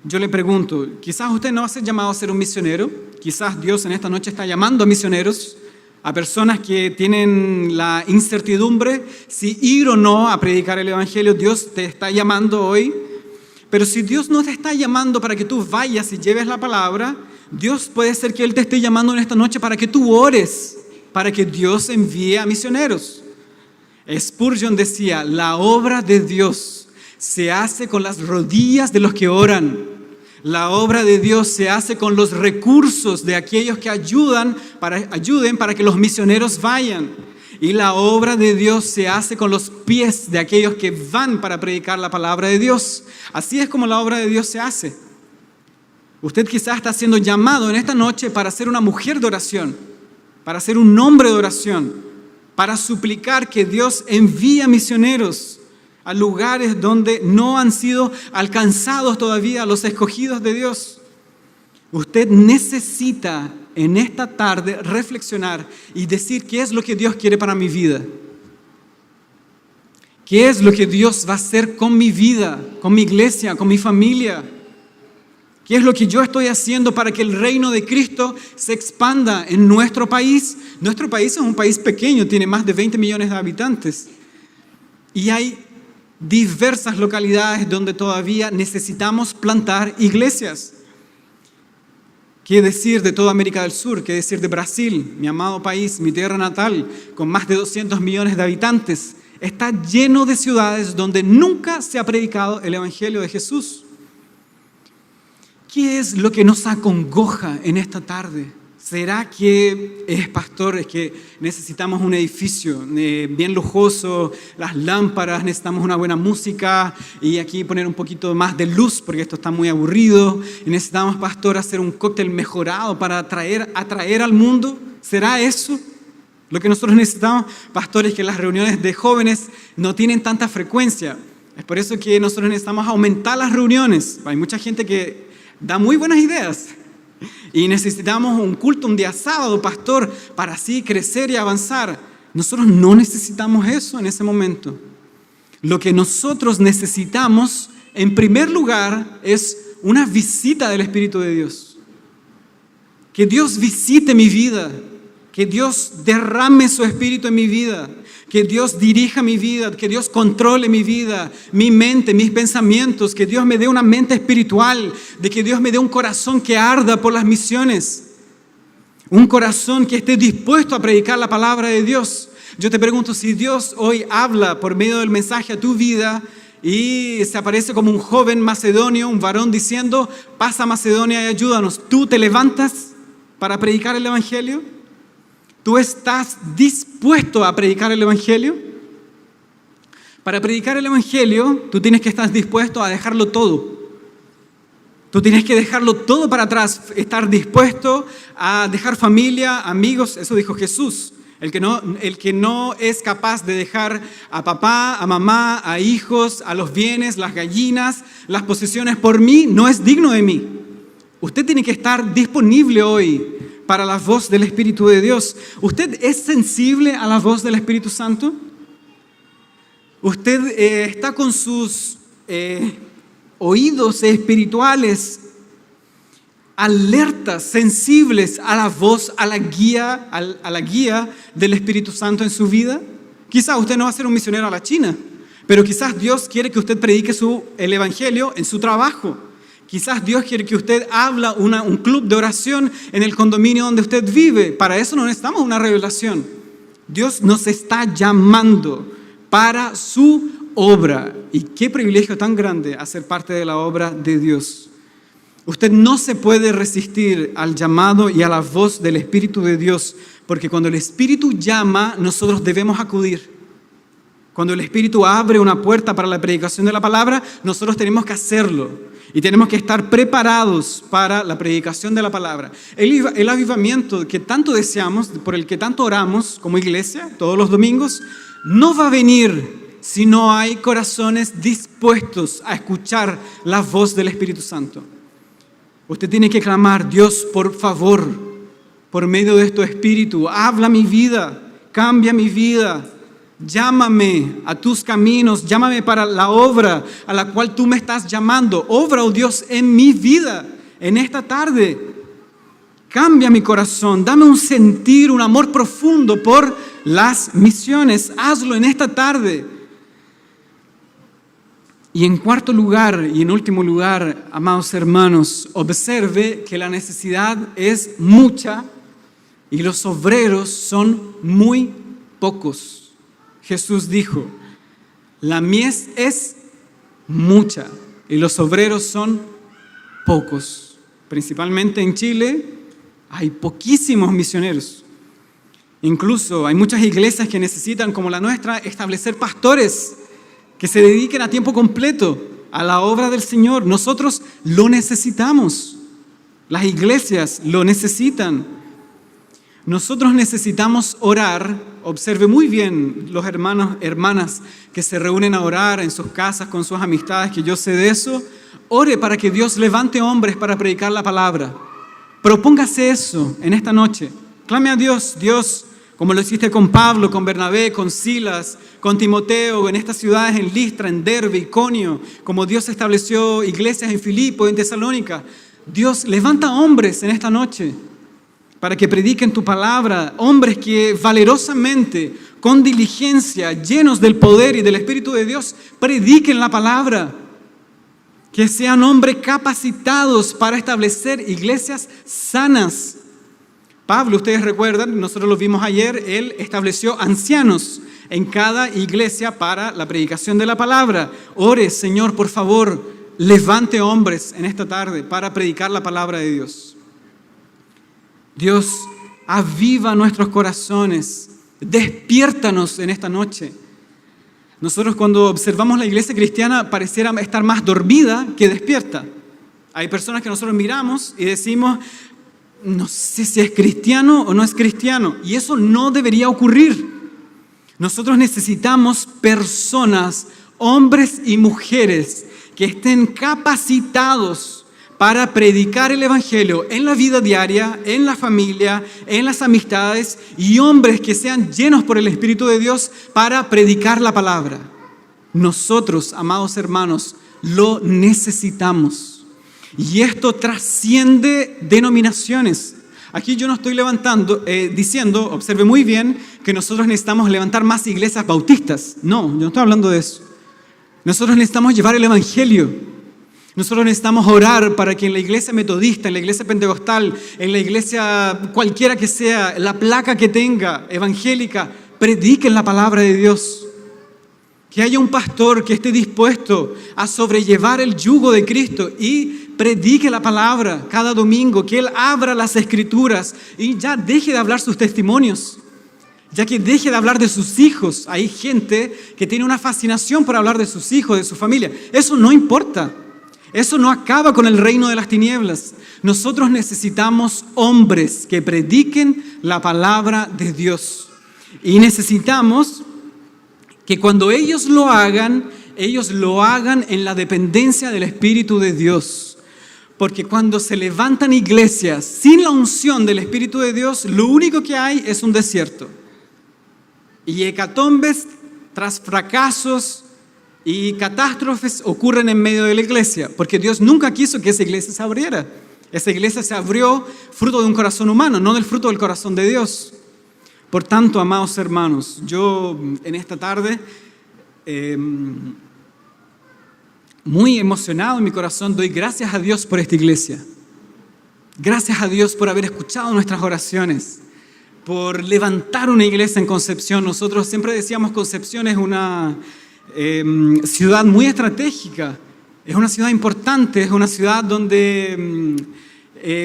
Yo le pregunto, quizás usted no va a ser llamado a ser un misionero, quizás Dios en esta noche está llamando a misioneros, a personas que tienen la incertidumbre si ir o no a predicar el Evangelio. Dios te está llamando hoy. Pero si Dios no te está llamando para que tú vayas y lleves la palabra, Dios puede ser que Él te esté llamando en esta noche para que tú ores, para que Dios envíe a misioneros. Spurgeon decía, la obra de Dios se hace con las rodillas de los que oran. La obra de Dios se hace con los recursos de aquellos que ayuden para que los misioneros vayan. Y la obra de Dios se hace con los pies de aquellos que van para predicar la palabra de Dios. Así es como la obra de Dios se hace. Usted quizás está siendo llamado en esta noche para ser una mujer de oración, para ser un hombre de oración, para suplicar que Dios envíe misioneros a lugares donde no han sido alcanzados todavía los escogidos de Dios. Usted necesita en esta tarde reflexionar y decir qué es lo que Dios quiere para mi vida. ¿Qué es lo que Dios va a hacer con mi vida, con mi iglesia, con mi familia? ¿Qué es lo que yo estoy haciendo para que el reino de Cristo se expanda en nuestro país? Nuestro país es un país pequeño, tiene más de 20 millones de habitantes. Y hay diversas localidades donde todavía necesitamos plantar iglesias. ¿Qué decir de toda América del Sur? ¿Qué decir de Brasil, mi amado país, mi tierra natal, con más de 200 millones de habitantes? Está lleno de ciudades donde nunca se ha predicado el Evangelio de Jesús. ¿Qué es lo que nos acongoja en esta tarde? ¿Será que pastor, es que necesitamos un edificio bien lujoso, las lámparas, necesitamos una buena música y aquí poner un poquito más de luz porque esto está muy aburrido y necesitamos, pastor, hacer un cóctel mejorado para atraer al mundo? ¿Será eso lo que nosotros necesitamos? Pastores, que las reuniones de jóvenes no tienen tanta frecuencia. Es por eso que nosotros necesitamos aumentar las reuniones. Hay mucha gente que da muy buenas ideas. Y necesitamos un culto un día sábado, pastor, para así crecer y avanzar. Nosotros no necesitamos eso en ese momento. Lo que nosotros necesitamos, en primer lugar, es una visita del Espíritu de Dios. Que Dios visite mi vida, que Dios derrame su Espíritu en mi vida, que Dios dirija mi vida, que Dios controle mi vida, mi mente, mis pensamientos, que Dios me dé una mente espiritual, de que Dios me dé un corazón que arda por las misiones, un corazón que esté dispuesto a predicar la palabra de Dios. Yo te pregunto, si Dios hoy habla por medio del mensaje a tu vida y se aparece como un joven macedonio, un varón diciendo, pasa a Macedonia y ayúdanos, ¿tú te levantas para predicar el Evangelio? ¿Tú estás dispuesto a predicar el Evangelio? Para predicar el Evangelio, tú tienes que estar dispuesto a dejarlo todo. Tú tienes que dejarlo todo para atrás, estar dispuesto a dejar familia, amigos, eso dijo Jesús. El que no es capaz de dejar a papá, a mamá, a hijos, a los bienes, las gallinas, las posesiones por mí, no es digno de mí. Usted tiene que estar disponible hoy para la voz del Espíritu de Dios. ¿Usted es sensible a la voz del Espíritu Santo? ¿Usted está con sus oídos espirituales alertas, sensibles a la voz, a la guía del Espíritu Santo en su vida? Quizás usted no va a ser un misionero a la China, pero quizás Dios quiere que usted predique el Evangelio en su trabajo. Quizás Dios quiere que usted hable un club de oración en el condominio donde usted vive. Para eso no necesitamos una revelación. Dios nos está llamando para su obra. Y qué privilegio tan grande hacer parte de la obra de Dios. Usted no se puede resistir al llamado y a la voz del Espíritu de Dios, porque cuando el Espíritu llama, nosotros debemos acudir. Cuando el Espíritu abre una puerta para la predicación de la palabra, nosotros tenemos que hacerlo. Y tenemos que estar preparados para la predicación de la palabra. El avivamiento que tanto deseamos, por el que tanto oramos como iglesia, todos los domingos, no va a venir si no hay corazones dispuestos a escuchar la voz del Espíritu Santo. Usted tiene que clamar: Dios, por favor, por medio de tu Espíritu, habla mi vida, cambia mi vida. Llámame a tus caminos, llámame para la obra a la cual tú me estás llamando. Obra, oh Dios, en mi vida, en esta tarde. Cambia mi corazón, dame un sentir, un amor profundo por las misiones. Hazlo en esta tarde. Y en cuarto lugar y en último lugar, amados hermanos, observe que la necesidad es mucha y los obreros son muy pocos. Jesús dijo: la mies es mucha y los obreros son pocos. Principalmente en Chile hay poquísimos misioneros. Incluso hay muchas iglesias que necesitan, como la nuestra, establecer pastores que se dediquen a tiempo completo a la obra del Señor. Nosotros lo necesitamos. Las iglesias lo necesitan. Nosotros necesitamos orar. Observe muy bien los hermanos, hermanas que se reúnen a orar en sus casas con sus amistades, que yo sé de eso. Ore para que Dios levante hombres para predicar la palabra. Propóngase eso en esta noche. Clame a Dios: Dios, como lo hiciste con Pablo, con Bernabé, con Silas, con Timoteo, en estas ciudades, en Listra, en Derbe, Iconio, como Dios estableció iglesias en Filipo, en Tesalónica. Dios, levanta hombres en esta noche para que prediquen tu palabra, hombres que valerosamente, con diligencia, llenos del poder y del Espíritu de Dios, prediquen la palabra. Que sean hombres capacitados para establecer iglesias sanas. Pablo, ustedes recuerdan, nosotros lo vimos ayer, él estableció ancianos en cada iglesia para la predicación de la palabra. Ore, Señor, por favor, levante hombres en esta tarde para predicar la palabra de Dios. Dios, aviva nuestros corazones, despiértanos en esta noche. Nosotros cuando observamos la iglesia cristiana pareciera estar más dormida que despierta. Hay personas que nosotros miramos y decimos: no sé si es cristiano o no es cristiano, y eso no debería ocurrir. Nosotros necesitamos personas, hombres y mujeres, que estén capacitados para predicar el Evangelio en la vida diaria, en la familia, en las amistades, y hombres que sean llenos por el Espíritu de Dios para predicar la palabra. Nosotros, amados hermanos, lo necesitamos. Y esto trasciende denominaciones. Aquí yo no estoy diciendo, observe muy bien, que nosotros necesitamos levantar más iglesias bautistas. No, yo no estoy hablando de eso. Nosotros necesitamos llevar el Evangelio. Nosotros necesitamos orar para que en la iglesia metodista, en la iglesia pentecostal, en la iglesia cualquiera que sea, la placa que tenga, evangélica, prediquen la palabra de Dios. Que haya un pastor que esté dispuesto a sobrellevar el yugo de Cristo y predique la palabra cada domingo, que Él abra las Escrituras y ya deje de hablar sus testimonios, ya que deje de hablar de sus hijos. Hay gente que tiene una fascinación por hablar de sus hijos, de su familia. Eso no importa. Eso no acaba con el reino de las tinieblas. Nosotros necesitamos hombres que prediquen la palabra de Dios. Y necesitamos que cuando ellos lo hagan en la dependencia del Espíritu de Dios. Porque cuando se levantan iglesias sin la unción del Espíritu de Dios, lo único que hay es un desierto. Y hecatombes tras fracasos y catástrofes ocurren en medio de la iglesia, porque Dios nunca quiso que esa iglesia se abriera. Esa iglesia se abrió fruto de un corazón humano, no del fruto del corazón de Dios. Por tanto, amados hermanos, yo en esta tarde, muy emocionado en mi corazón, doy gracias a Dios por esta iglesia. Gracias a Dios por haber escuchado nuestras oraciones, por levantar una iglesia en Concepción. Nosotros siempre decíamos Concepción es una ciudad muy estratégica, es una ciudad importante, es una ciudad donde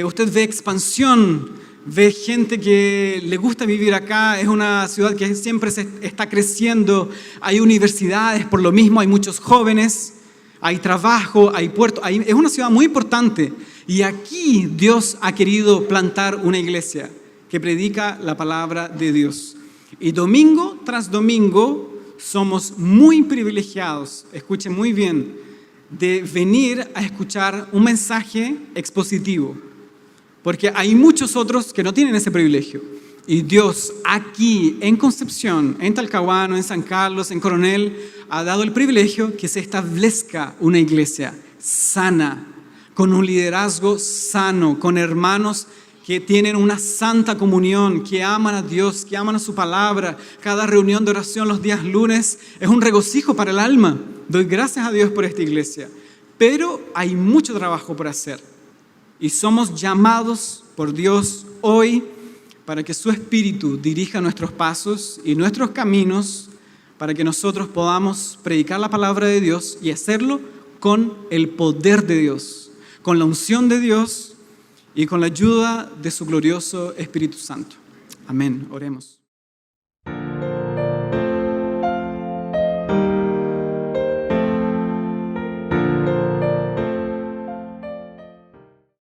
usted ve expansión, ve gente que le gusta vivir acá, es una ciudad que siempre se está creciendo, hay universidades, por lo mismo hay muchos jóvenes, hay trabajo, hay puerto, es una ciudad muy importante. Y aquí Dios ha querido plantar una iglesia que predica la palabra de Dios. Y domingo tras domingo somos muy privilegiados, escuchen muy bien, de venir a escuchar un mensaje expositivo. Porque hay muchos otros que no tienen ese privilegio. Y Dios aquí en Concepción, en Talcahuano, en San Carlos, en Coronel, ha dado el privilegio que se establezca una iglesia sana, con un liderazgo sano, con hermanos que tienen una santa comunión, que aman a Dios, que aman a su palabra. Cada reunión de oración los días lunes es un regocijo para el alma. Doy gracias a Dios por esta iglesia. Pero hay mucho trabajo por hacer. Y somos llamados por Dios hoy para que su Espíritu dirija nuestros pasos y nuestros caminos, para que nosotros podamos predicar la palabra de Dios y hacerlo con el poder de Dios, con la unción de Dios y con la ayuda de su glorioso Espíritu Santo. Amén. Oremos.